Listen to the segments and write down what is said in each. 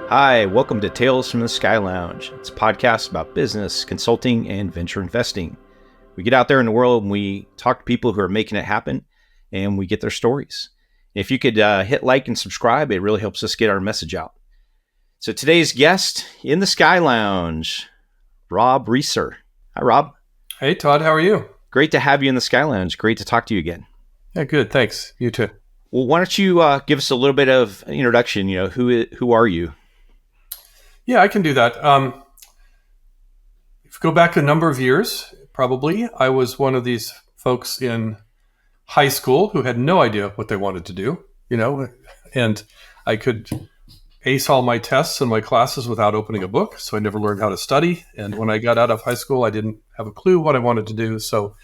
Hi, welcome to Tales from the Sky Lounge. It's a podcast about business, consulting, and venture investing. We get out there in the world and we talk to people who are making it happen, and we get their stories. If you could hit like and subscribe, it really helps us get our message out. So today's guest in the Sky Lounge, Rob Reesor. Hi, Rob. Hey, Todd. How are you? Great to have you in the Sky Lounge. Great to talk to you again. Yeah, good. Thanks. You too. Well, why don't you give us a little bit of an introduction? Who are you? Yeah, I can do that. If you go back a number of years, probably, I was one of these folks in high school who had no idea what they wanted to do, and I could ace all my tests and my classes without opening a book. So I never learned how to study. And when I got out of high school, I didn't have a clue what I wanted to do. So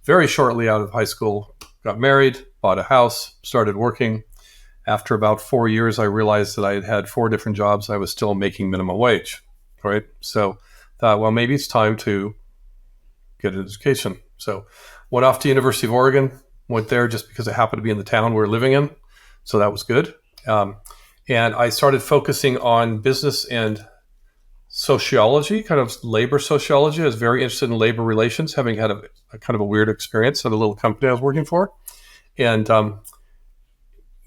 very shortly out of high school, got married, bought a house, started working. After about 4 years, I realized that I had had 4 different jobs. I was still making minimum wage, right? So thought, well, maybe it's time to get an education. So went off to University of Oregon, went there just because it happened to be in the town we were living in. So that was good. And I started focusing on business and sociology, kind of labor sociology. I was very interested in labor relations, having had a kind of a weird experience at a little company I was working for. And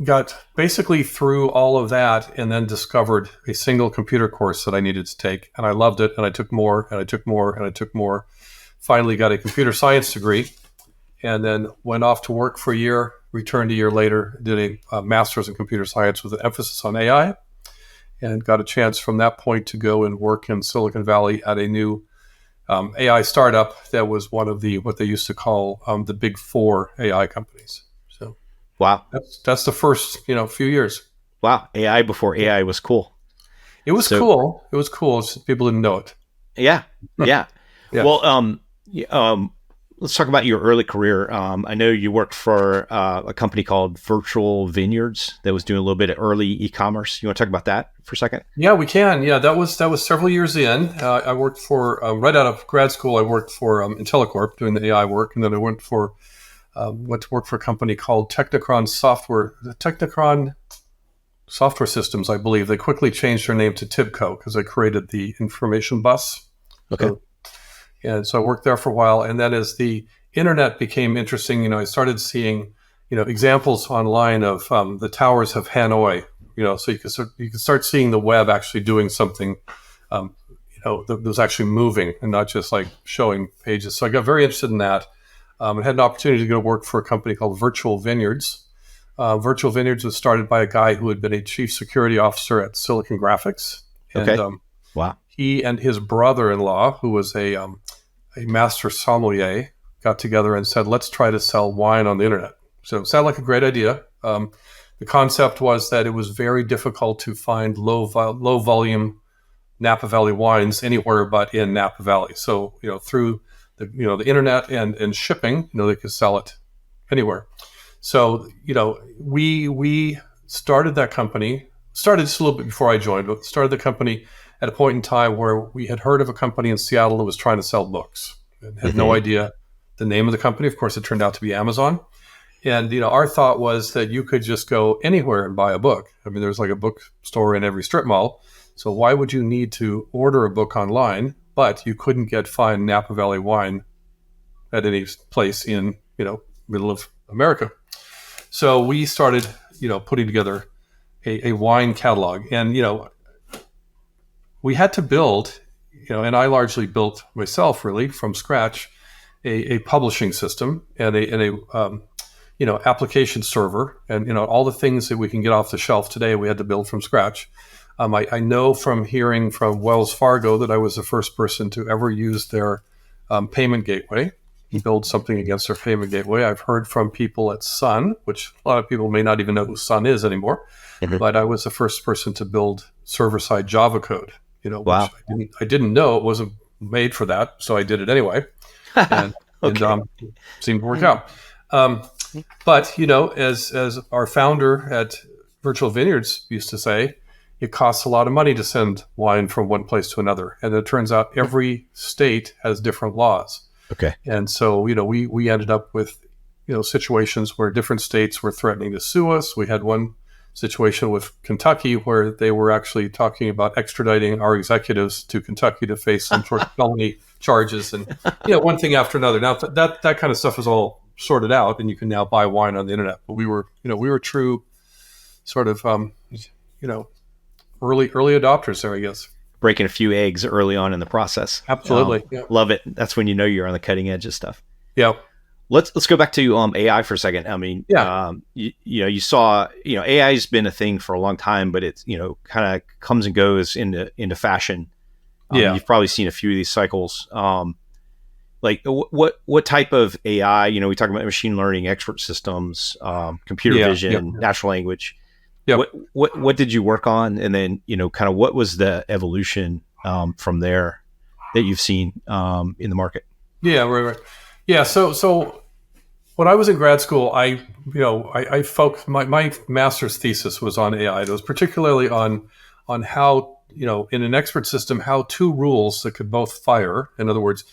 got basically through all of that and then discovered a single computer course that I needed to take. And I loved it. And I took more and I took more and I took more. Finally got a computer science degree and then went off to work for a year, returned a year later, did a master's in computer science with an emphasis on AI, and got a chance from that point to go and work in Silicon Valley at a new AI startup that was one of the what they used to call the big 4 AI companies. Wow. That's the first, few years. Wow. AI before AI was cool. It was cool. It was cool. People didn't know it. Yeah. Yeah. Yeah. Well, let's talk about your early career. I know you worked for a company called Virtual Vineyards that was doing a little bit of early e-commerce. You want to talk about that for a second? Yeah, we can. Yeah, that was several years in. I worked for, right out of grad school, I worked for IntelliCorp doing the AI work. And then I went to work for a company called Technicron Software Systems, I believe. They quickly changed their name to TIBCO because I created the information bus. Okay. So I worked there for a while. And then as the internet became interesting, I started seeing, examples online of the towers of Hanoi, so you can start seeing the web actually doing something, that was actually moving and not just like showing pages. So I got very interested in that. I had an opportunity to go work for a company called Virtual Vineyards. Virtual Vineyards was started by a guy who had been a chief security officer at Silicon Graphics. And, okay. Wow. He and his brother-in-law, who was a master sommelier, got together and said, let's try to sell wine on the internet. So it sounded like a great idea. The concept was that it was very difficult to find low volume Napa Valley wines anywhere but in Napa Valley. So, through the internet and shipping, they could sell it anywhere. So, we started that company, started just a little bit before I joined, but started the company at a point in time where we had heard of a company in Seattle that was trying to sell books and had no idea the name of the company. Of course, it turned out to be Amazon. And, our thought was that you could just go anywhere and buy a book. I mean, there's like a bookstore in every strip mall. So why would you need to order a book online? But you couldn't get fine Napa Valley wine at any place in, middle of America. So we started, putting together a wine catalog. And, we had to build, and I largely built myself really from scratch, a publishing system and a application server. And, all the things that we can get off the shelf today, we had to build from scratch. I know from hearing from Wells Fargo that I was the first person to ever use their payment gateway, build something against their payment gateway. I've heard from people at Sun, which a lot of people may not even know who Sun is anymore, but I was the first person to build server-side Java code, wow. which I didn't know it wasn't made for that, so I did it anyway, and, okay. and seemed to work out. But, as our founder at Virtual Vineyards used to say, it costs a lot of money to send wine from one place to another. And it turns out every state has different laws. Okay. And so, we ended up with, situations where different states were threatening to sue us. We had one situation with Kentucky where they were actually talking about extraditing our executives to Kentucky to face some sort of felony charges, and one thing after another. Now that kind of stuff is all sorted out, and you can now buy wine on the internet. But we were true sort of early adopters there, I guess. Breaking a few eggs early on in the process. Absolutely, love it. That's when you know you're on the cutting edge of stuff. Yeah. Let's go back to AI for a second. I mean, you saw, AI has been a thing for a long time, but it's, kind of comes and goes into fashion. You've probably seen a few of these cycles. Like what type of AI, we talk about machine learning, expert systems, computer vision, natural language. Yeah. What did you work on? And then, kind of what was the evolution from there that you've seen in the market? Yeah, right. Yeah, so when I was in grad school, I focused, my master's thesis was on AI. It was particularly on how, in an expert system, how two rules that could both fire. In other words,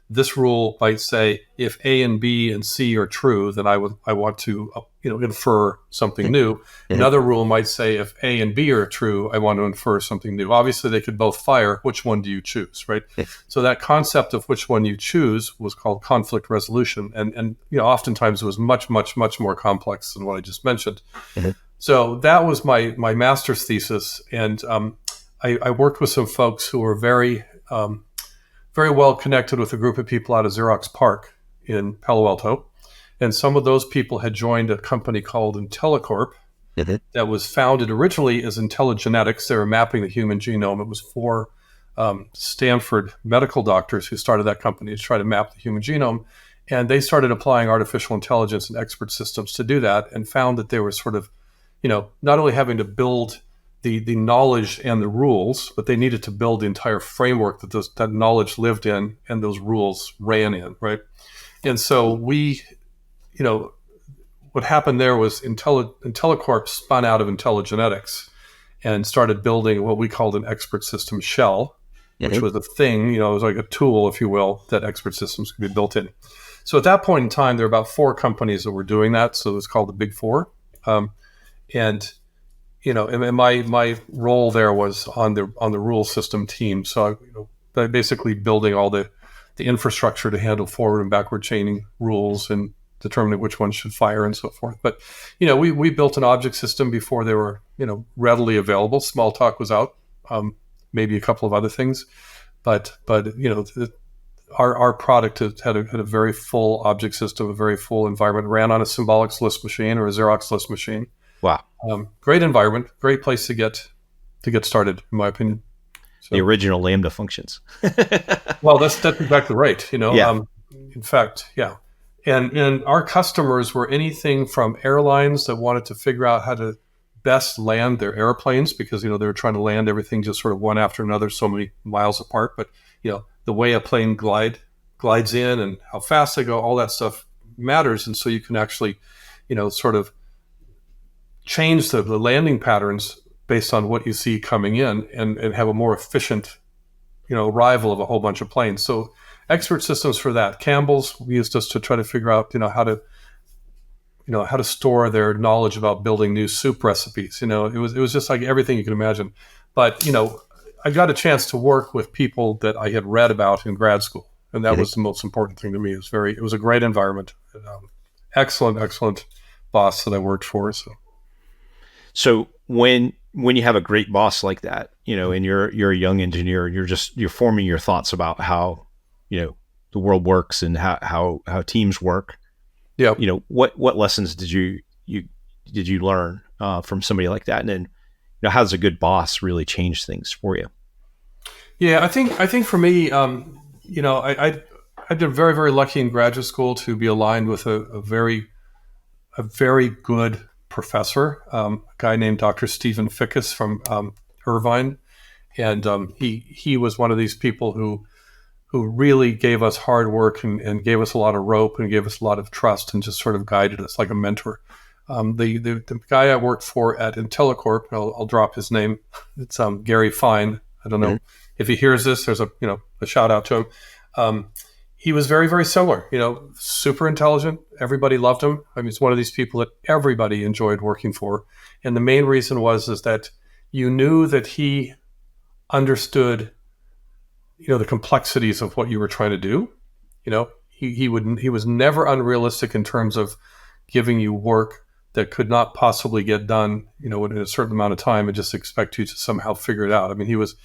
this rule might say if A and B and C are true, then I want to infer something new. Mm-hmm. Another rule might say if A and B are true, I want to infer something new. Obviously, they could both fire. Which one do you choose, right? So that concept of which one you choose was called conflict resolution, and oftentimes it was much more complex than what I just mentioned. Mm-hmm. So that was my master's thesis, and I worked with some folks who were very well connected with a group of people out of Xerox PARC in Palo Alto. And some of those people had joined a company called IntelliCorp that was founded originally as IntelliGenetics. They were mapping the human genome. It was four Stanford medical doctors who started that company to try to map the human genome. And they started applying artificial intelligence and expert systems to do that, and found that they were sort of, not only having to build the knowledge and the rules, but they needed to build the entire framework that knowledge lived in and those rules ran in, right? And so what happened there was IntelliCorp spun out of IntelliGenetics and started building what we called an expert system shell, which was a thing, it was like a tool, if you will, that expert systems could be built in. So at that point in time, there were about 4 companies that were doing that. So it was called the Big Four. And my role there was on the rule system team. So basically building all the infrastructure to handle forward and backward chaining rules and determining which ones should fire and so forth. But we built an object system before they were readily available. Smalltalk was out, maybe a couple of other things, but our product had a very full object system, a very full environment, ran on a Symbolics list machine or a Xerox list machine. Wow. Great environment, great place to get started, in my opinion. So, the original Lambda functions. Well, that's exactly right. In fact, yeah. And our customers were anything from airlines that wanted to figure out how to best land their airplanes, because they were trying to land everything just sort of one after another, so many miles apart. But the way a plane glides in and how fast they go, all that stuff matters. And so you can actually, sort of change the landing patterns based on what you see coming in, and have a more efficient, arrival of a whole bunch of planes. So expert systems for that. Campbell's used us to try to figure out, how to store their knowledge about building new soup recipes. It was just like everything you can imagine. But, I got a chance to work with people that I had read about in grad school. And that was the most important thing to me. It was a great environment. Excellent boss that I worked for. So when you have a great boss like that, and you're a young engineer, you're forming your thoughts about how, the world works and how teams work. Yeah. What lessons did you learn from somebody like that? And then, how does a good boss really change things for you? Yeah, I think for me, I've been very, very lucky in graduate school to be aligned with a very good professor, a guy named Dr. Stephen Fickus from Irvine, and he was one of these people who really gave us hard work and gave us a lot of rope and gave us a lot of trust and just sort of guided us like a mentor. The guy I worked for at IntelliCorp, I'll drop his name. It's Gary Fine. I don't know if he hears this. There's a shout out to him. he was very, very similar, super intelligent. Everybody loved him. I mean, it's one of these people that everybody enjoyed working for. And the main reason is that you knew that he understood, the complexities of what you were trying to do. He was never unrealistic in terms of giving you work that could not possibly get done, in a certain amount of time, and just expect you to somehow figure it out. I mean, he was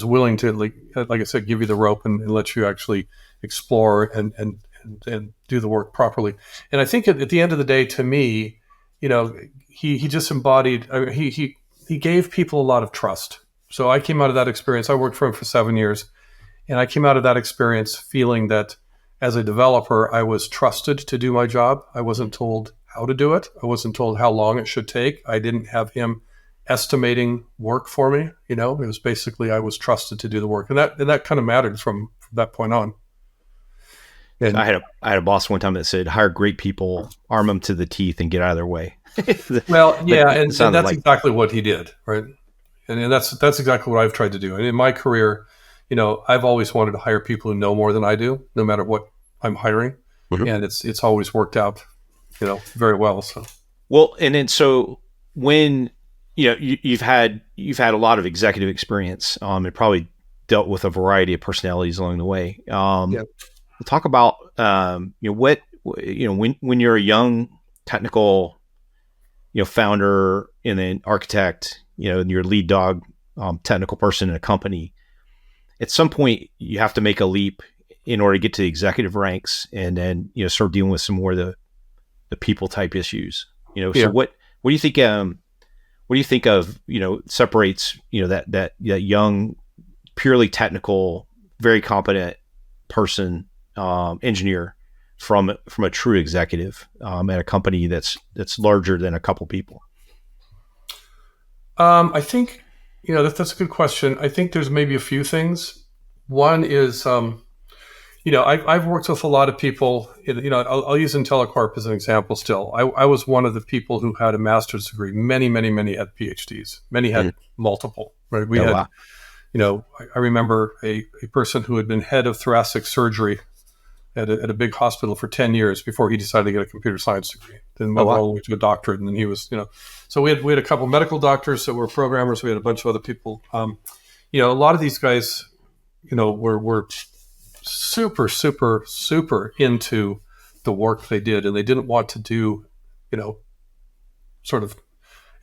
willing to, like I said, give you the rope and let you actually explore and do the work properly. And I think at the end of the day, to me, he just embodied. I mean, he gave people a lot of trust. So I came out of that experience. I worked for him for 7 years, and I came out of that experience feeling that as a developer, I was trusted to do my job. I wasn't told how to do it. I wasn't told how long it should take. I didn't have him estimating work for me. It was basically I was trusted to do the work, and that kind of mattered from that point on. And I had a boss one time that said, "Hire great people, arm them to the teeth, and get out of their way." Well, yeah, and that's exactly what he did, right? And that's exactly what I've tried to do. And in my career, I've always wanted to hire people who know more than I do, no matter what I'm hiring, and it's always worked out, very well. So well, and then so when you've had a lot of executive experience, and probably dealt with a variety of personalities along the way. We'll talk about what when you're a young technical founder and then architect, and you're a lead dog, technical person in a company. At some point, you have to make a leap in order to get to the executive ranks, and then start dealing with some more of the people type issues. So what do you think? What do you think of separates that young, purely technical, very competent person, engineer from a true executive at a company that's larger than a couple people? I think that's a good question. I think there's maybe a few things. One is I've worked with a lot of people. I'll use IntelliCorp as an example. Still, I was one of the people who had a master's degree. Many had PhDs. Many had multiple. Right? We had. Wow. I remember a person who had been head of thoracic surgery at a big hospital for 10 years before he decided to get a computer science degree. Then went all the way to a doctorate, and then he was, So we had a couple of medical doctors that were programmers. We had a bunch of other people. A lot of these guys, were super, super, super into the work they did, and they didn't want to do, sort of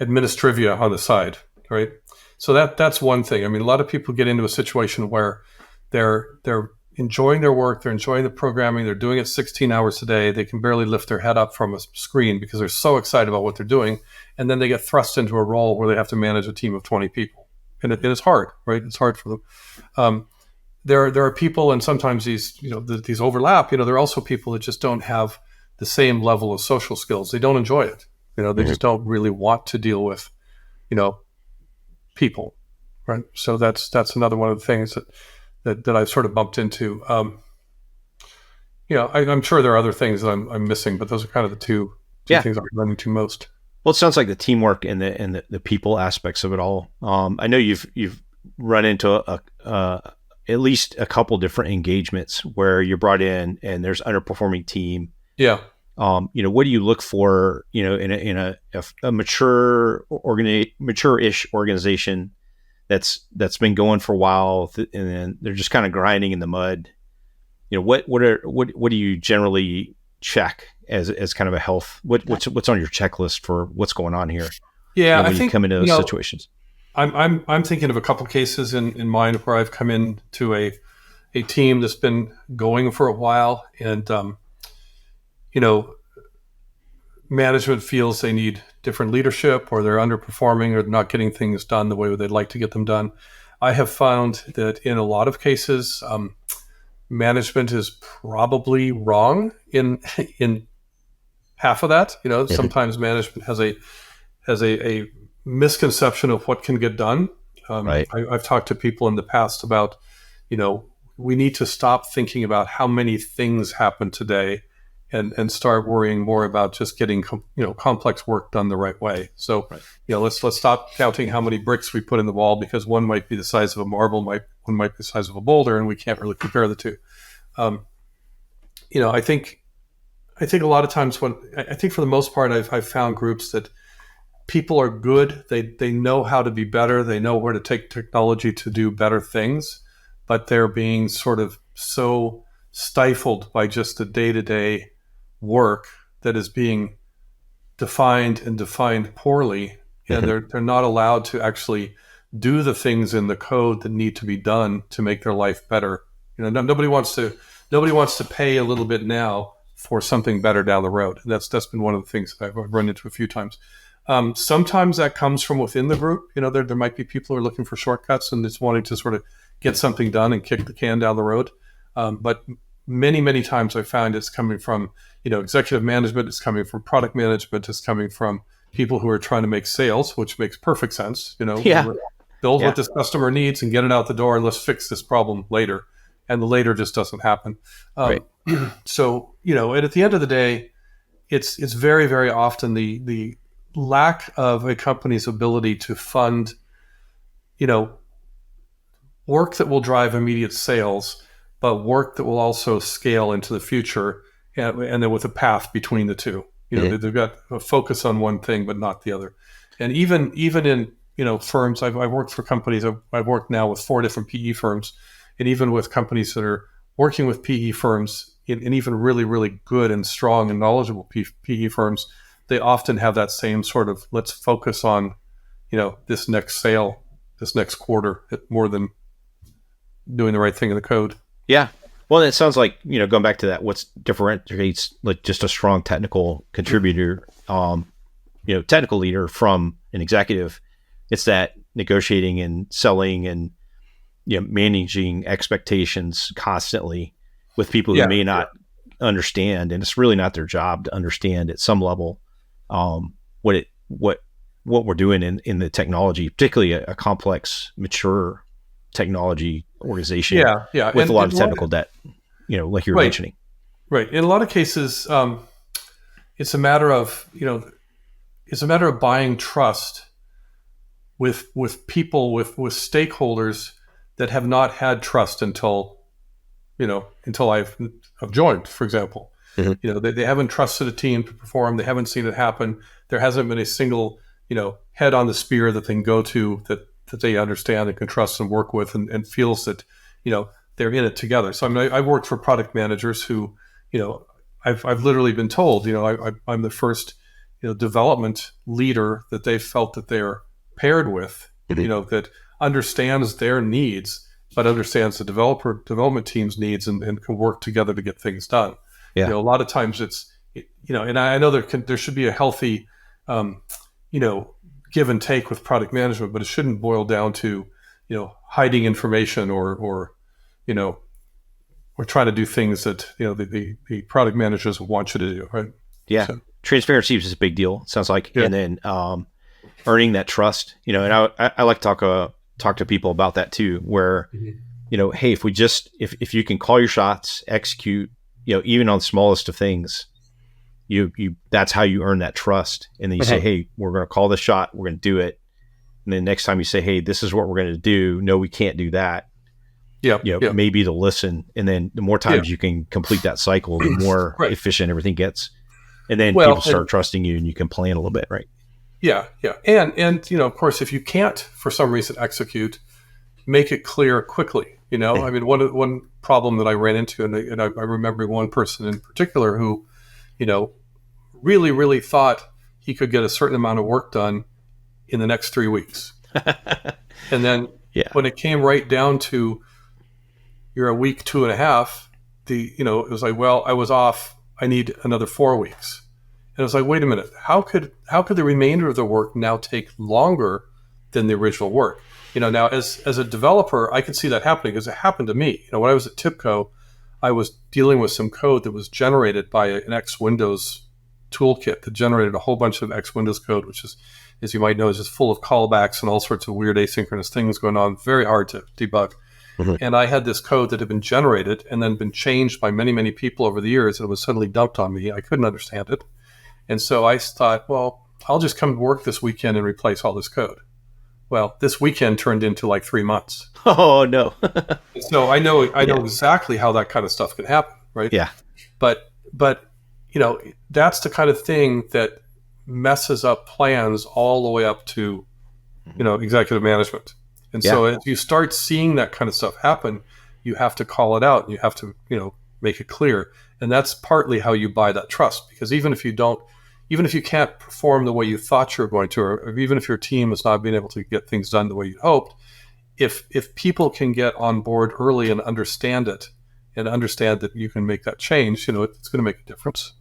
administrivia on the side, right? So that's one thing. I mean, a lot of people get into a situation where they're enjoying their work, they're enjoying the programming, they're doing it 16 hours a day, they can barely lift their head up from a screen because they're so excited about what they're doing, and then they get thrust into a role where they have to manage a team of 20 people. And it's hard, right? It's hard for them. There are people, and sometimes these overlap. There are also people that just don't have the same level of social skills. They don't enjoy it. They just don't really want to deal with, people, right? So that's another one of the things that I've sort of bumped into. I'm sure there are other things that I'm missing, but those are kind of the two things I'm running to most. Well, it sounds like the teamwork and the people aspects of it all. I know you've run into at least a couple different engagements where you're brought in and there's underperforming team. Yeah. What do you look for, in a mature-ish organization that's been going for a while, and then they're just kind of grinding in the mud? What do you generally check as kind of a health? What's on your checklist for what's going on here? Yeah, when you come into those situations. I'm thinking of a couple cases in mind where I've come into a team that's been going for a while, and management feels they need different leadership, or they're underperforming, or not getting things done the way they'd like to get them done. I have found that in a lot of cases, management is probably wrong in half of that. Sometimes management has a misconception of what can get done. Right. I've talked to people in the past about, we need to stop thinking about how many things happen today and start worrying more about just getting complex work done the right way. So, let's stop counting how many bricks we put in the wall, because one might be the size of a marble, one might be the size of a boulder, and we can't really compare the two. I think a lot of times I think for the most part, I've found groups that people are good. They know how to be better. They know where to take technology to do better things, but they're being sort of so stifled by just the day-to-day work that is being defined poorly, and they're not allowed to actually do the things in the code that need to be done to make their life better. Nobody wants to pay a little bit now for something better down the road. And that's been one of the things that I've run into a few times. Sometimes that comes from within the group. There might be people who are looking for shortcuts and just wanting to sort of get something done and kick the can down the road. But many times I found it's coming from, executive management, it's coming from product management, it's coming from people who are trying to make sales, which makes perfect sense. Build what this customer needs and get it out the door, and let's fix this problem later. And the later just doesn't happen. Right. So, and at the end of the day, it's very, very often the lack of a company's ability to fund, work that will drive immediate sales, but work that will also scale into the future, and then with a path between the two. They've got a focus on one thing, but not the other. And even in, firms, I've worked for companies, I've worked now with 4 different PE firms, and even with companies that are working with PE firms, and even really, really good and strong and knowledgeable PE firms, they often have that same sort of, let's focus on, this next sale, this next quarter, more than doing the right thing in the code. Yeah. Well, it sounds like, going back to that, what differentiates like just a strong technical contributor, technical leader from an executive, it's that negotiating and selling and, managing expectations constantly with people who may not understand, and it's really not their job to understand at some level what we're doing in the technology, particularly a complex, mature technology organization with a lot of technical debt, like you were mentioning. Right. In a lot of cases, it's a matter of buying trust with people, with stakeholders that have not had trust until I've joined, for example. They haven't trusted a team to perform. They haven't seen it happen. There hasn't been a single, head on the spear that they can go to that they understand and can trust and work with, and feels that, they're in it together. So I've worked for product managers who, I've literally been told, I'm the first, development leader that they felt that they're paired with, that understands their needs, but understands the development team's needs, and can work together to get things done. Yeah. A lot of times it's, and I know there should be a healthy, give and take with product management, but it shouldn't boil down to, hiding information or trying to do things that, the product managers want you to do. Right. Yeah. So, transparency is a big deal, it sounds like. Yeah. And then, earning that trust, and I like to talk to people about that too, where, hey, if you can call your shots, execute, even on the smallest of things, you that's how you earn that trust. And then you say, hey, we're going to call the shot, we're going to do it. And then next time you say, hey, this is what we're going to do. No, we can't do that. Maybe they'll listen. And then the more times you can complete that cycle, the more efficient everything gets. And then people start trusting you, and you can plan a little bit, right? Yeah. And of course, if you can't, for some reason, execute, make it clear quickly. I mean, one problem that I ran into, and I remember one person in particular who, really, really thought he could get a certain amount of work done in the next 3 weeks. And then when it came right down to, you're a week, 2.5, it was like, well, I was off, I need another 4 weeks. And it was like, wait a minute, how could the remainder of the work now take longer than the original work? Now as a developer, I could see that happening because it happened to me. When I was at TIPCO, I was dealing with some code that was generated by an X Windows toolkit that generated a whole bunch of X Windows code, which is, as you might know, is just full of callbacks and all sorts of weird asynchronous things going on. Very hard to debug. And I had this code that had been generated and then been changed by many, many people over the years, and it was suddenly dumped on me. I couldn't understand it. And so I thought, well, I'll just come to work this weekend and replace all this code. Well, this weekend turned into like 3 months. Oh, no. So I know exactly how that kind of stuff can happen. right? Yeah. But that's the kind of thing that messes up plans all the way up to executive management. And Yeah. so if you start seeing that kind of stuff happen, you have to call it out and you have to make it clear. And that's partly how you buy that trust, because even if you can't perform the way you thought you were going to, or even if your team is not being able to get things done the way you hoped, if people can get on board early and understand it, and understand that you can make that change, it's going to make a difference.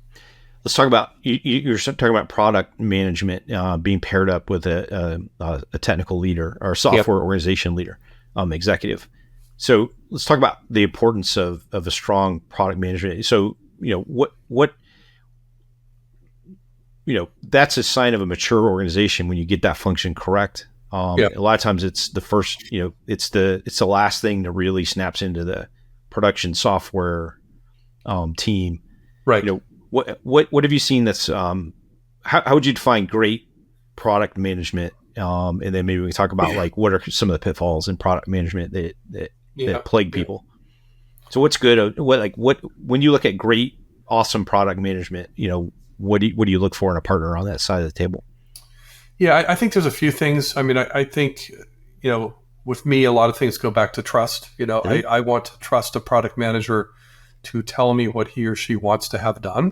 Let's talk about, you're talking about product management being paired up with a technical leader or a software organization leader, executive. So let's talk about the importance of a strong product management. So, that's a sign of a mature organization when you get that function correct. A lot of times it's the first, it's the last thing that really snaps into the production software team. Right. What have you seen that's how would you define great product management? And then maybe we can talk about like what are some of the pitfalls in product management that plague people. So what's good? When you look at great, awesome product management, what do you look for in a partner on that side of the table? Yeah, I think there's a few things. I mean, I think with me, a lot of things go back to trust. I want to trust a product manager to tell me what he or she wants to have done.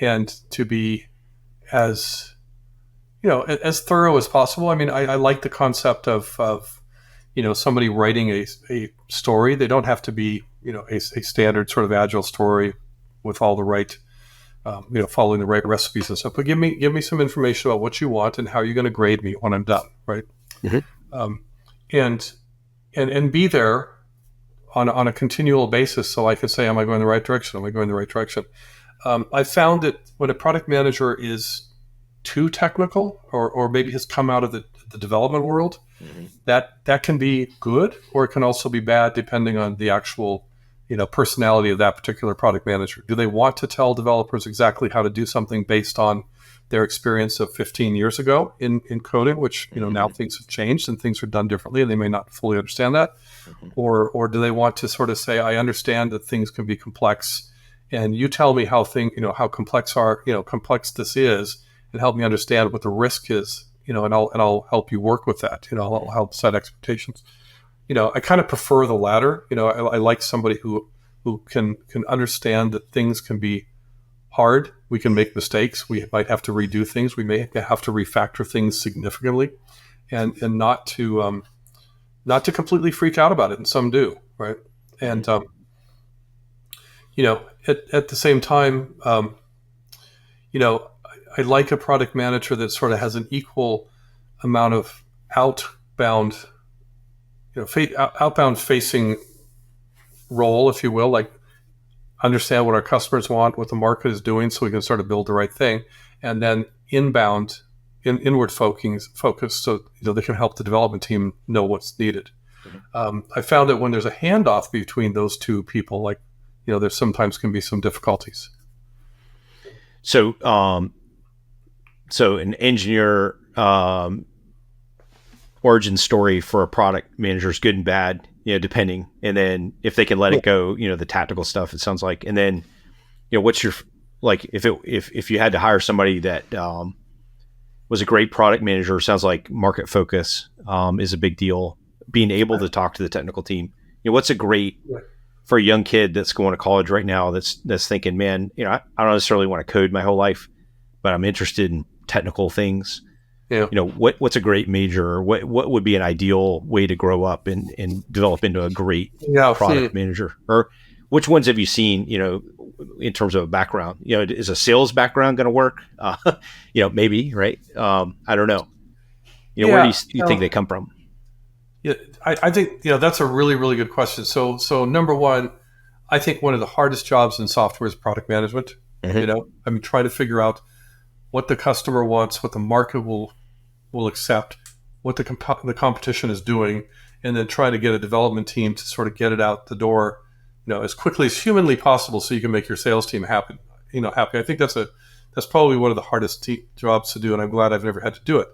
And to be as thorough as possible. I mean, I like the concept of somebody writing a story. They don't have to be a standard sort of agile story with all the right following the right recipes and stuff. But give me some information about what you want and how you're going to grade me when I'm done, right? Mm-hmm. And be there on a continual basis, so I could say, am I going the right direction? Am I going the right direction? I found that when a product manager is too technical, or maybe has come out of the development world, mm-hmm. that can be good, or it can also be bad depending on the actual personality of that particular product manager. Do they want to tell developers exactly how to do something based on their experience of 15 years ago in coding, which mm-hmm. now things have changed and things are done differently, and they may not fully understand that, mm-hmm. or do they want to sort of say, I understand that things can be complex, and you tell me how complex this is, and help me understand what the risk is, and I'll help you work with that. I'll help set expectations. I kind of prefer the latter. I like somebody who can understand that things can be hard. We can make mistakes. We might have to redo things. We may have to refactor things significantly, and not to completely freak out about it. And some do, right? And at the same time, I like a product manager that sort of has an equal amount of outbound facing role, if you will, like understand what our customers want, what the market is doing, so we can sort of build the right thing, and then inward focus, so they can help the development team know what's needed. Mm-hmm. I found that when there's a handoff between those two people, like there sometimes can be some difficulties. So, an engineer origin story for a product manager is good and bad, depending. And then if they can let it go, the tactical stuff, it sounds like. And then, what's your, like, if you had to hire somebody that was a great product manager, it sounds like market focus is a big deal. Being able to talk to the technical team. What's a great for a young kid that's going to college right now that's thinking, man, I don't necessarily want to code my whole life, but I'm interested in technical things. Yeah. What's a great major, or what would be an ideal way to grow up and develop into a great product manager? Or which ones have you seen, in terms of a background? Is a sales background going to work? Maybe, right? I don't know. Where do you think they come from? Yeah, I think, that's a really, really good question. So number one, I think one of the hardest jobs in software is product management. Mm-hmm. Try to figure out what the customer wants, what the market will accept, what the competition is doing, and then try to get a development team to sort of get it out the door, as quickly as humanly possible, so you can make your sales team happy. I think that's probably one of the hardest jobs to do, and I'm glad I've never had to do it.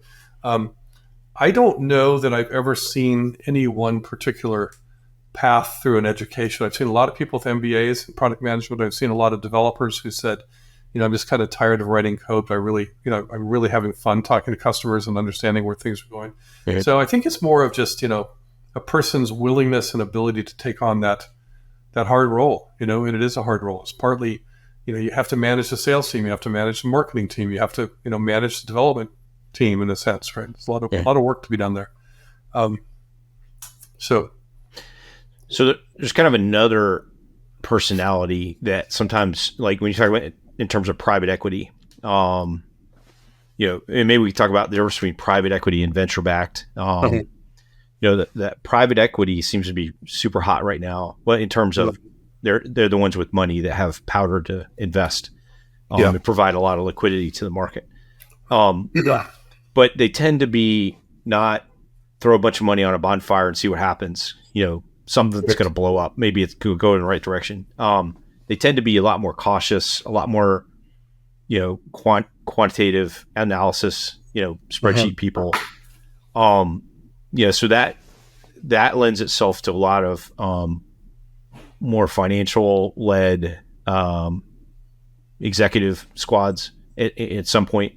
I don't know that I've ever seen any one particular path through an education. I've seen a lot of people with MBAs in product management. I've seen a lot of developers who said, I'm just kind of tired of writing code, but I'm really having fun talking to customers and understanding where things are going. Right. So I think it's more of just, a person's willingness and ability to take on that hard role, and it is a hard role. It's partly, you have to manage the sales team, you have to manage the marketing team, you have to, manage the development team in a sense, right? There's a lot of work to be done there. So there's kind of another personality that sometimes, like when you talk about it in terms of private equity, and maybe we talk about the difference between private equity and venture backed. That private equity seems to be super hot right now. Well, in terms of they're the ones with money that have powder to invest and provide a lot of liquidity to the market. But they tend to be not throw a bunch of money on a bonfire and see what happens. Something's going to blow up. Maybe it's going to go in the right direction. They tend to be a lot more cautious, a lot more, quantitative analysis, spreadsheet people. So that lends itself to a lot of more financial led executive squads at some point.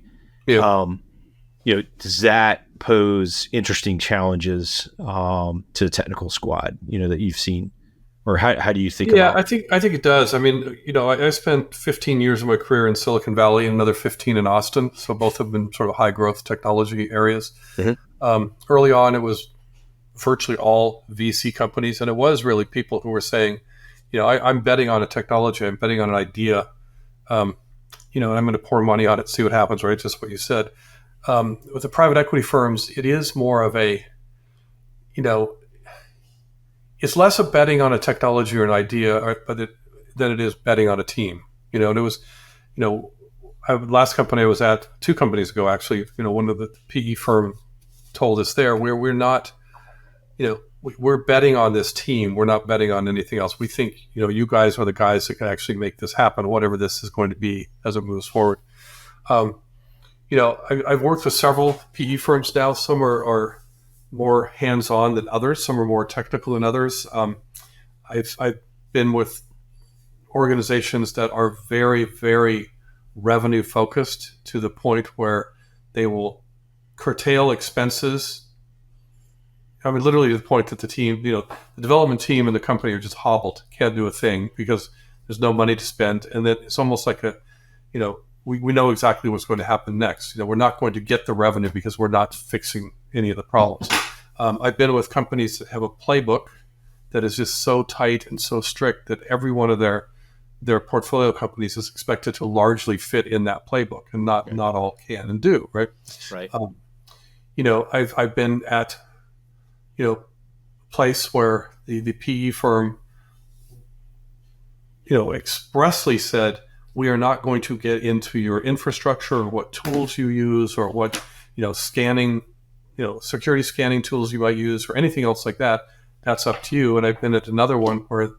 Does that pose interesting challenges to the technical squad, that you've seen? Or how do you think about it? I think it does. I mean, I spent 15 years of my career in Silicon Valley and another 15 in Austin. So both have been sort of high growth technology areas. Early on, it was virtually all VC companies. And it was really people who were saying, I'm betting on a technology, I'm betting on an idea, and I'm going to pour money on it, see what happens, right? Just what you said. With the private equity firms, it is more of a, it's less of betting on a technology or an idea, than it is betting on a team. And it was, last company I was at 2 companies ago, actually, one of the PE firm told us there, we're not, we're betting on this team. We're not betting on anything else. We think, you guys are the guys that can actually make this happen, whatever this is going to be as it moves forward. I've worked with several PE firms now. Some are more hands-on than others. Some are more technical than others. I've been with organizations that are very, very revenue focused to the point where they will curtail expenses. I mean, literally to the point that the team, the development team and the company are just hobbled, can't do a thing because there's no money to spend. And then it's almost like we know exactly what's going to happen next. We're not going to get the revenue because we're not fixing any of the problems. I've been with companies that have a playbook that is just so tight and so strict that every one of their portfolio companies is expected to largely fit in that playbook, and not all can and do, right? Right. I've been at place where the PE firm expressly said, we are not going to get into your infrastructure or what tools you use or what, scanning, security scanning tools you might use or anything else like that. That's up to you. And I've been at another one where,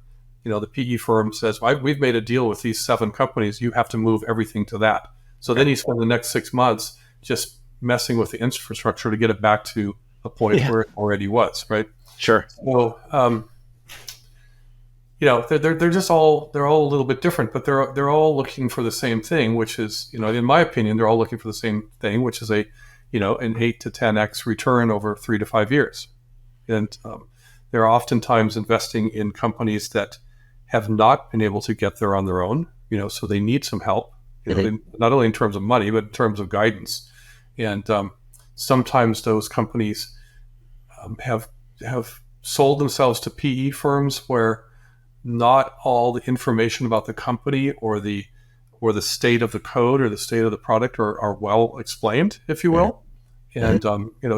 the PE firm says, we've made a deal with these 7 companies. You have to move everything to that. So then you spend the next 6 months just messing with the infrastructure to get it back to a point where it already was, right? Sure. So, they're just all a little bit different, but they're all looking for the same thing, which is, in my opinion, they're all looking for the same thing, which is an 8 to 10x return over 3 to 5 years. And they're oftentimes investing in companies that have not been able to get there on their own, so they need some help, not only in terms of money, but in terms of guidance. And sometimes those companies have sold themselves to PE firms where not all the information about the company or the state of the code or the state of the product are well explained, if you will. And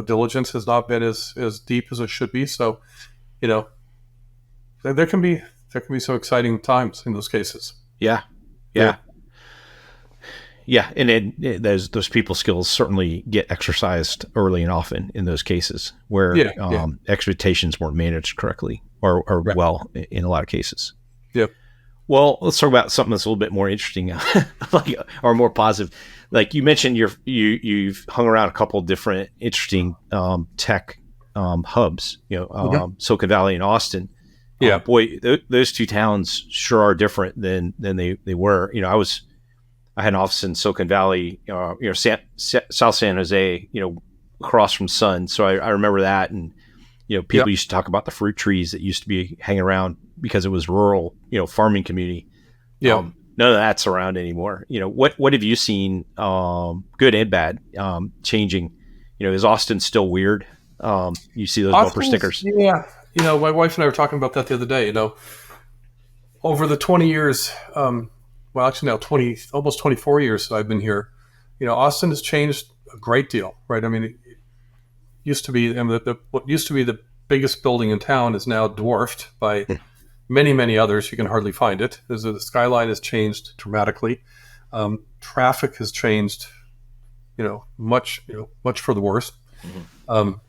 diligence has not been as deep as it should be. So, there can be some exciting times in those cases. Yeah. And those people skills certainly get exercised early and often in those cases where expectations weren't managed correctly or well in a lot of cases. Yep. Well, let's talk about something that's a little bit more interesting, or more positive. Like you mentioned, you've hung around a couple of different interesting tech hubs, Silicon Valley and Austin. Yeah. Boy, those two towns sure are different than they were. I had an office in Silicon Valley, South San Jose, across from Sun. So I remember that, and people Yep. used to talk about the fruit trees that used to be hanging around because it was rural, farming community. Yeah. None of that's around anymore. What have you seen, good and bad, changing? Is Austin still weird? You see those bumper stickers? Yeah. My wife and I were talking about that the other day. Over the 20 years, well, actually now almost 24 years that I've been here, Austin has changed a great deal, right? I mean, it used to be, what used to be the biggest building in town is now dwarfed by many, many others. You can hardly find it. The skyline has changed dramatically. Traffic has changed, much for the worse. Um,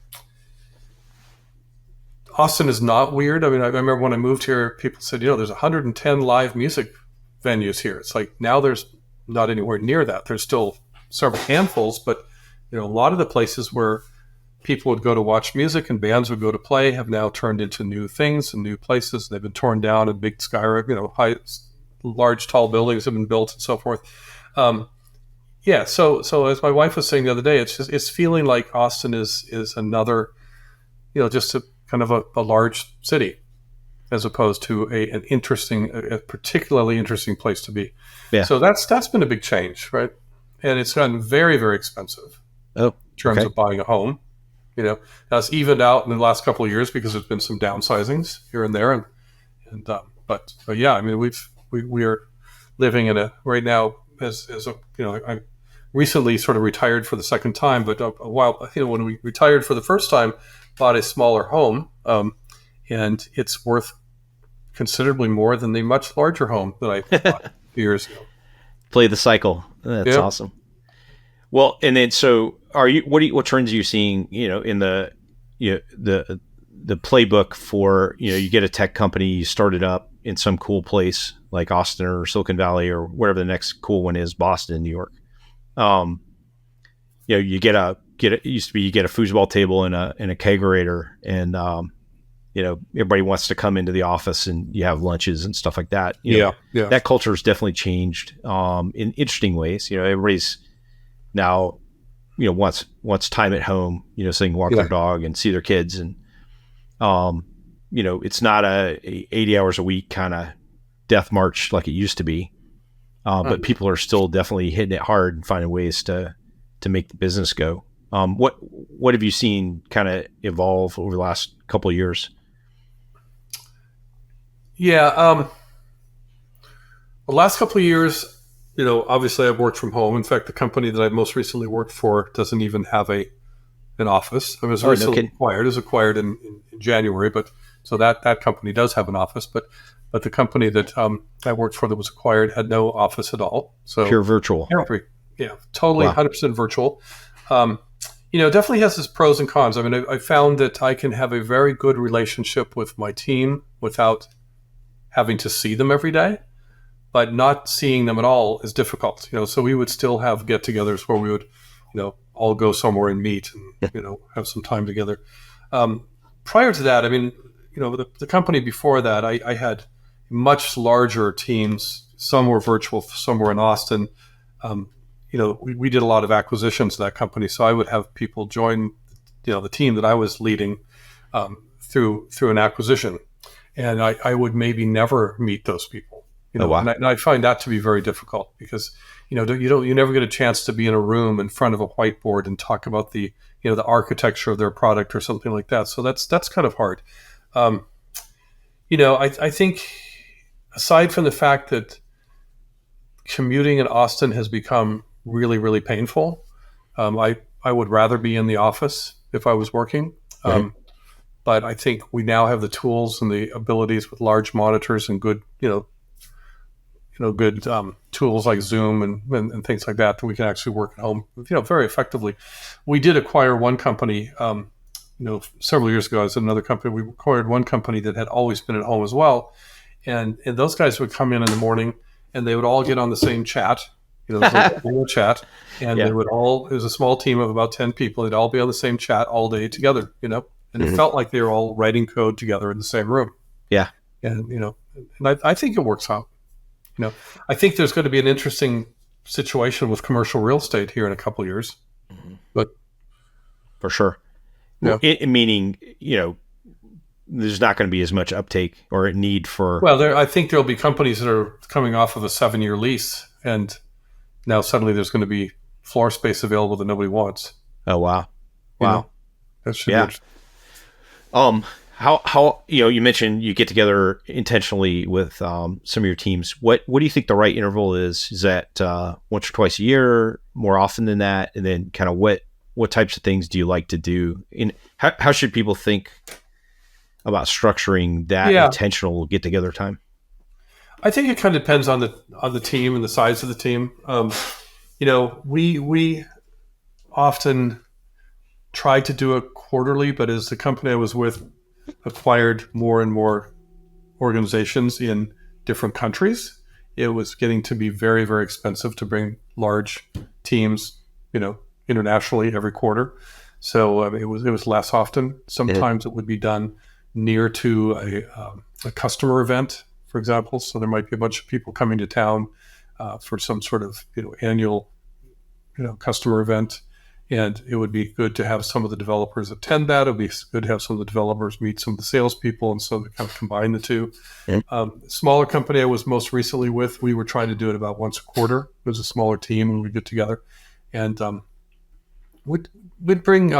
Austin is not weird. I mean, I remember when I moved here, people said, there's 110 live music venues here. It's like now there's not anywhere near that. There's still several handfuls, but a lot of the places where people would go to watch music and bands would go to play have now turned into new things and new places. They've been torn down and big large, tall buildings have been built and so forth. So as my wife was saying the other day, it's feeling like Austin is another, just a kind of a large city, as opposed to a particularly interesting place to be. Yeah. So that's been a big change, right? And it's gotten very, very expensive in terms of buying a home. That's evened out in the last couple of years because there's been some downsizings here and there, but yeah, I mean we are living in right now as I recently sort of retired for the second time, but a while when we retired for the first time, bought a smaller home, and it's worth considerably more than the much larger home that I bought a few years ago. Play the cycle. That's awesome. Well, and then so what trends are you seeing, in the playbook for, you get a tech company, you start it up in some cool place like Austin or Silicon Valley or whatever the next cool one is, Boston, New York. You get it used to be you get a foosball table and a kegerator, and everybody wants to come into the office and you have lunches and stuff like that. That culture has definitely changed in interesting ways. Everybody's now wants time at home, so they can walk their dog and see their kids, and it's not a 80 hours a week kind of death march like it used to be. But people are still definitely hitting it hard and finding ways to make the business go. What have you seen kind of evolve over the last couple of years? Yeah, the last couple of years, obviously I've worked from home. In fact, the company that I most recently worked for doesn't even have an office. I was recently acquired. It was acquired in January, but so that company does have an office, but the company that I worked for that was acquired had no office at all. So pure virtual. Totally 100% virtual. Definitely has its pros and cons. I mean, I found that I can have a very good relationship with my team without having to see them every day, but not seeing them at all is difficult. So we would still have get-togethers where we would, all go somewhere and meet and, have some time together. Prior to that, I mean, the company before that, I had much larger teams. Some were virtual, some were in Austin. We did a lot of acquisitions of that company, so I would have people join, the team that I was leading through an acquisition, and I would maybe never meet those people. And I find that to be very difficult because you never get a chance to be in a room in front of a whiteboard and talk about the architecture of their product or something like that. So that's kind of hard. I think aside from the fact that commuting in Austin has become really, really painful, I would rather be in the office if I was working. But I think we now have the tools and the abilities with large monitors and good, good tools like Zoom and things like that we can actually work at home, very effectively. We did acquire one company, several years ago. I was at another company. We acquired one company that had always been at home as well, and those guys would come in the morning and they would all get on the same chat. The chat, and they would all. It was a small team of about 10 people. They'd all be on the same chat all day together. And it felt like they were all writing code together in the same room. Yeah. And, and I think it works out. I think there's going to be an interesting situation with commercial real estate here in a couple of years. Mhm. But For sure. yeah. Well, meaning, there's not going to be as much uptake or a need for. Well, I think there'll be companies that are coming off of a 7-year lease, and now suddenly there's going to be floor space available that nobody wants. Oh, wow. You Wow. know, that should be Yeah. interesting. How you mentioned you get together intentionally with some of your teams. What do you think the right interval is? Is that once or twice a year, more often than that? And then kind of what types of things do you like to do? And how should people think about structuring that intentional get together time? I think it kind of depends on the team and the size of the team. We often try to do it quarterly, but as the company I was with acquired more and more organizations in different countries, it was getting to be very, very expensive to bring large teams, internationally every quarter. So it was less often. Sometimes it would be done near to a customer event, for example. So there might be a bunch of people coming to town for some sort of annual customer event. And it would be good to have some of the developers attend that. It would be good to have some of the developers meet some of the salespeople, and so to kind of combine the two. Smaller company I was most recently with, we were trying to do it about once a quarter. It was a smaller team, and we'd get together, and we'd bring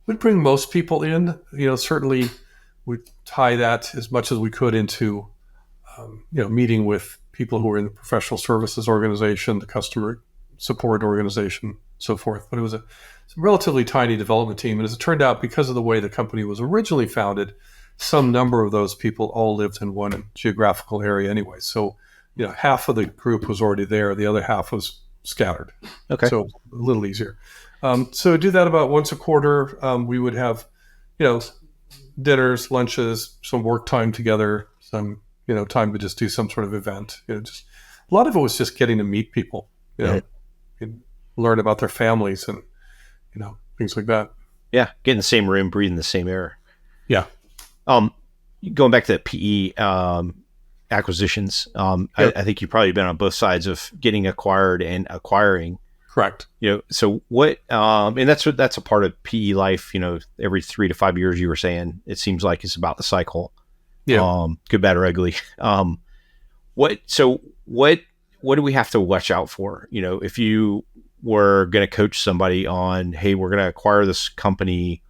most people in. Certainly we'd tie that as much as we could into meeting with people who are in the professional services organization, the customer support organization, so forth. But it was a relatively tiny development team. And as it turned out, because of the way the company was originally founded, some number of those people all lived in one geographical area anyway. So, half of the group was already there. The other half was scattered. Okay. So a little easier. So do that about once a quarter. We would have, dinners, lunches, some work time together, some, time to just do some sort of event. Just a lot of it was just getting to meet people, and learn about their families and, things like that. Yeah. Get in the same room, breathing the same air. Yeah. Going back to the PE acquisitions, I think you've probably been on both sides of getting acquired and acquiring. Correct. So what, and that's a part of PE life, every 3 to 5 years, you were saying, it seems like it's about the cycle. Yeah. Good, bad, or ugly. What do we have to watch out for? If you were going to coach somebody on, hey, we're going to acquire this company,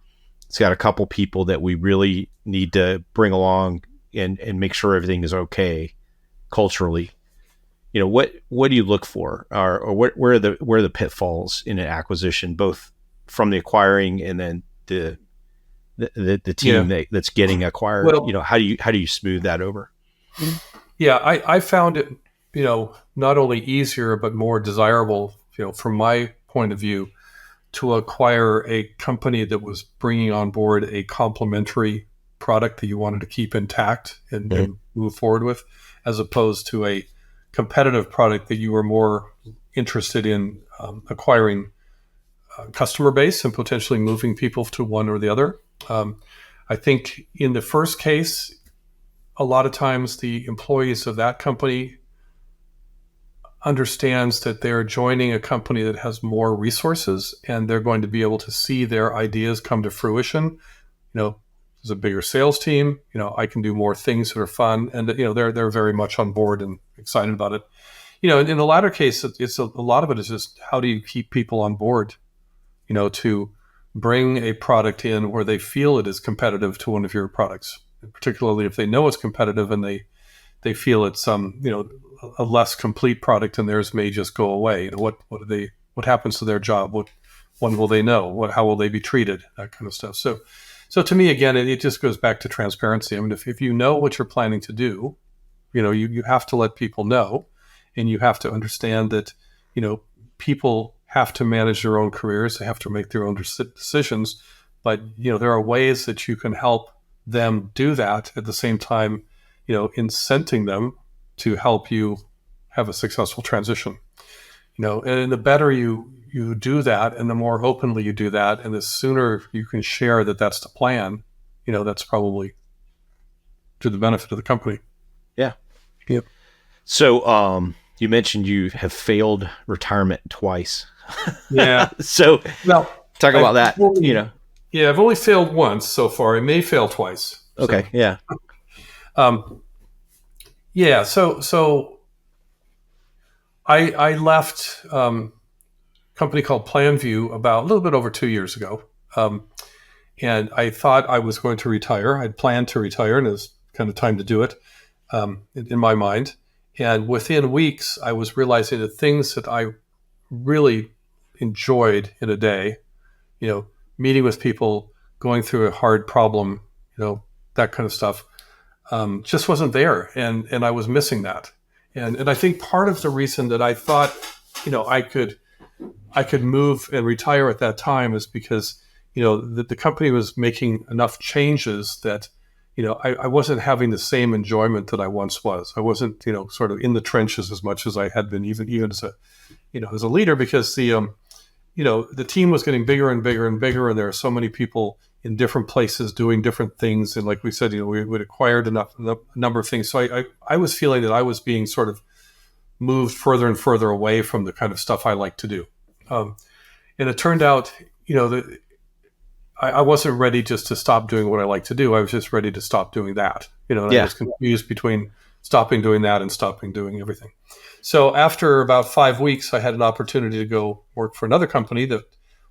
it's got a couple people that we really need to bring along and make sure everything is okay culturally. What do you look for, or where are the pitfalls in an acquisition, both from the acquiring and then the team that's getting acquired? Well, how do you smooth that over? Yeah, I found it, not only easier but more desirable, from my point of view, to acquire a company that was bringing on board a complementary product that you wanted to keep intact and move forward with, as opposed to a competitive product that you were more interested in acquiring customer base and potentially moving people to one or the other. I think in the first case, a lot of times the employees of that company understands that they're joining a company that has more resources, and they're going to be able to see their ideas come to fruition. There's a bigger sales team. I can do more things that are fun, and they're very much on board and excited about it. In the latter case, it's a lot of it is just how do you keep people on board, to bring a product in where they feel it is competitive to one of your products, particularly if they know it's competitive and they feel it's a less complete product and theirs may just go away. What happens to their job? When will they know? How will they be treated? That kind of stuff. So to me, again, it just goes back to transparency. I mean, if you know what you're planning to do, you have to let people know, and you have to understand that, people have to manage their own careers. They have to make their own decisions. But, there are ways that you can help them do that at the same time, incenting them to help you have a successful transition. And the better you do that, and the more openly you do that, and the sooner you can share that that's the plan, that's probably to the benefit of the company. Yeah. Yep. So, you mentioned you have failed retirement twice. Yeah. So Well, talk about that, Yeah, I've only failed once so far. I may fail twice. Okay. So, Yeah. yeah. So I left a company called Planview about a little bit over 2 years ago. And I thought I was going to retire. I'd planned to retire, and it was kind of time to do it in my mind. And within weeks, I was realizing the things that I really enjoyed in a day, meeting with people, going through a hard problem, that kind of stuff, just wasn't there. And I was missing that. And I think part of the reason that I thought, I could move and retire at that time is because, the company was making enough changes that, I wasn't having the same enjoyment that I once was. I wasn't, sort of in the trenches as much as I had been even as a leader, because the team was getting bigger and bigger and bigger, and there are so many people in different places doing different things. And like we said, we'd acquired a number of things. So I was feeling that I was being sort of moved further and further away from the kind of stuff I like to do. And it turned out, I wasn't ready just to stop doing what I like to do. I was just ready to stop doing that. And I was confused between stopping doing that and stopping doing everything. So after about 5 weeks, I had an opportunity to go work for another company that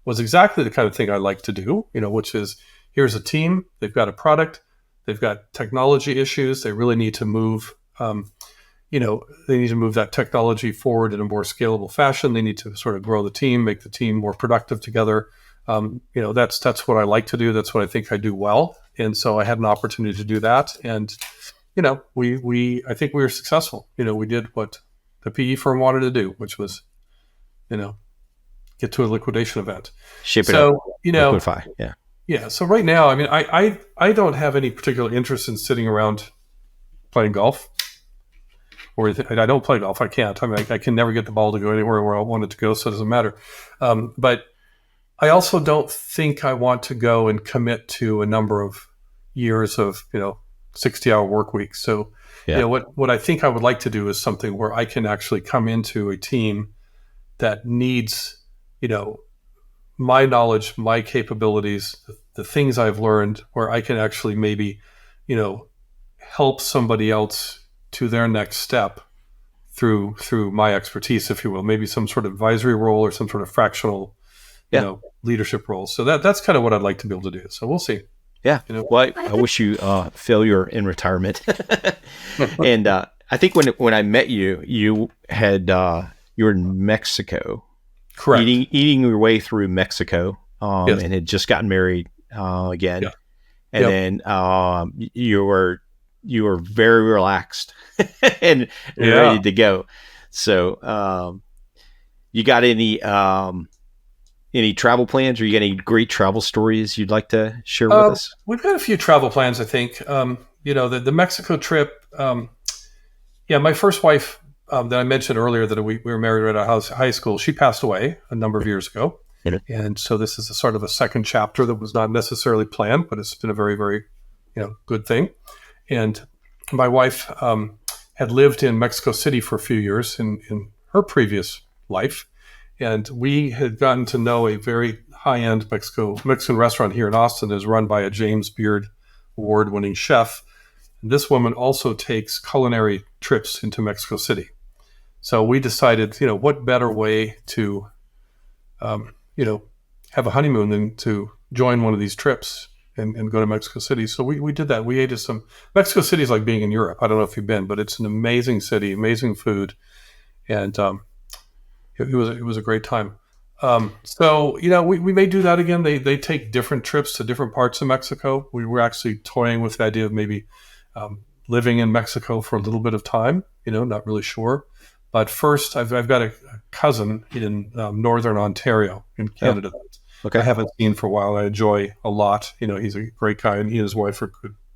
was exactly the kind of thing I like to do, which is, here's a team, they've got a product, they've got technology issues, they really need to move, they need to move that technology forward in a more scalable fashion. They need to sort of grow the team, make the team more productive together. That's what I like to do. That's what I think I do well. And so I had an opportunity to do that. And, I think we were successful. We did what the PE firm wanted to do, which was, get to a liquidation event. Shape it up. Liquidify. Yeah. Yeah. So right now, I mean, I don't have any particular interest in sitting around playing golf. Or I don't play golf. I can't. I mean, I can never get the ball to go anywhere where I want it to go, so it doesn't matter. But I also don't think I want to go and commit to a number of years of 60-hour work weeks. So what I think I would like to do is something where I can actually come into a team that needs my knowledge, my capabilities, the things I've learned, where I can actually maybe help somebody else to their next step through my expertise, if you will, maybe some sort of advisory role or some sort of fractional leadership role. So that's kind of what I'd like to be able to do. So we'll see. Yeah. Well, I wish you failure in retirement. And I think when I met you, you were in Mexico. Correct. Eating your way through Mexico, Yes. and had just gotten married again. Yeah. And then you were very relaxed and ready to go. So you got any travel plans, or you got any great travel stories you'd like to share with us? We've got a few travel plans, I think. The Mexico trip. My first wife that I mentioned earlier, that we were married right out of high school, she passed away a number of years ago. And so this is a sort of a second chapter that was not necessarily planned, but it's been a very, very, good thing. And my wife had lived in Mexico City for a few years in her previous life. And we had gotten to know a very high-end Mexican restaurant here in Austin that is run by a James Beard award-winning chef. And this woman also takes culinary trips into Mexico City. So we decided, what better way to, have a honeymoon than to join one of these trips and go to Mexico City. So we did that. We ate at Mexico City is like being in Europe. I don't know if you've been, but it's an amazing city, amazing food. And it was a great time. We may do that again. They take different trips to different parts of Mexico. We were actually toying with the idea of maybe living in Mexico for a little bit of time, not really sure. But first, I've got a cousin in northern Ontario in Canada. Okay. I haven't seen for a while. I enjoy a lot. He's a great guy, and he and his wife are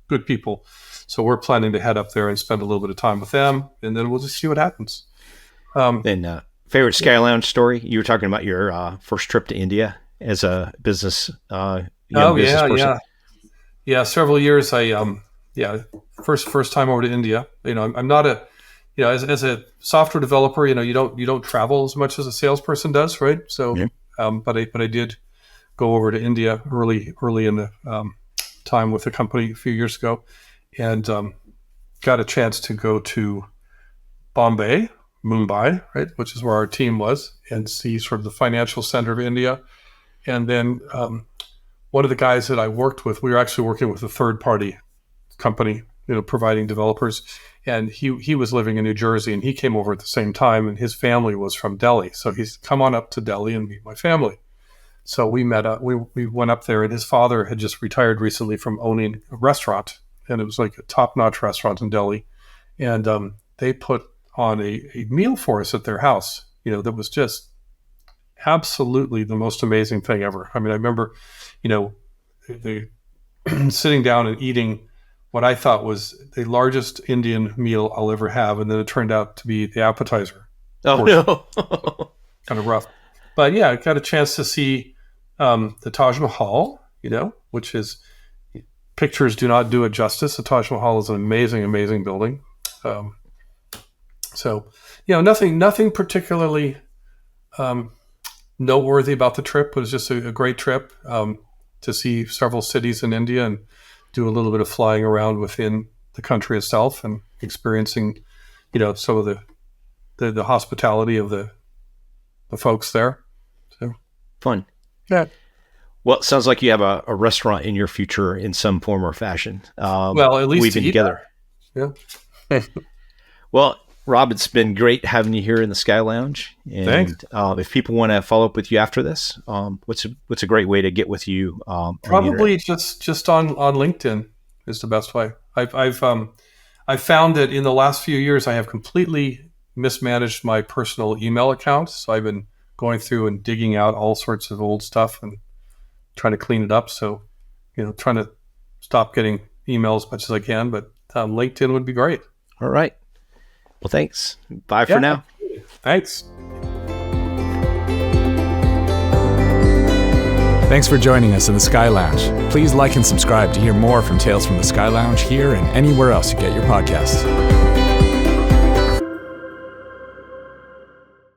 good people. So we're planning to head up there and spend a little bit of time with them, and then we'll just see what happens. Favorite Sky Lounge story? You were talking about your first trip to India as a business. Business person. Yeah. Several years. first time over to India. I'm not a, as a software developer, you don't travel as much as a salesperson does, right? So, Yeah. but I did go over to India early in the time with the company a few years ago, and got a chance to go to Mumbai, right, which is where our team was, and see sort of the financial center of India. And then one of the guys that I worked with, we were actually working with a third-party company, providing developers, and he was living in New Jersey, and he came over at the same time, and his family was from Delhi, so he's come on up to Delhi and meet my family. So we met up. We went up there, and his father had just retired recently from owning a restaurant, and it was like a top-notch restaurant in Delhi, and they put on a meal for us at their house, that was just absolutely the most amazing thing ever. I mean, I remember, they sitting down and eating what I thought was the largest Indian meal I'll ever have, and then it turned out to be the appetizer. Oh, no. Kind of rough. But yeah, I got a chance to see the Taj Mahal, which is, pictures do not do it justice. The Taj Mahal is an amazing, amazing building. So, nothing particularly noteworthy about the trip. It was just a great trip to see several cities in India and do a little bit of flying around within the country itself and experiencing, some of the hospitality of the folks there. So Fun. yeah. Well, it sounds like you have a restaurant in your future in some form or fashion. Well, at least we've been together. Yeah. Well, Rob, it's been great having you here in the Sky Lounge. And Thanks. If people want to follow up with you after this, what's a great way to get with you? Probably just on LinkedIn is the best way. I've found that in the last few years I have completely mismanaged my personal email account. So I've been going through and digging out all sorts of old stuff and trying to clean it up. So, trying to stop getting emails as much as I can. But LinkedIn would be great. All right. Well, thanks. Bye for now. Thanks. Thanks for joining us in the Sky Lounge. Please like and subscribe to hear more from Tales from the Sky Lounge here and anywhere else you get your podcasts.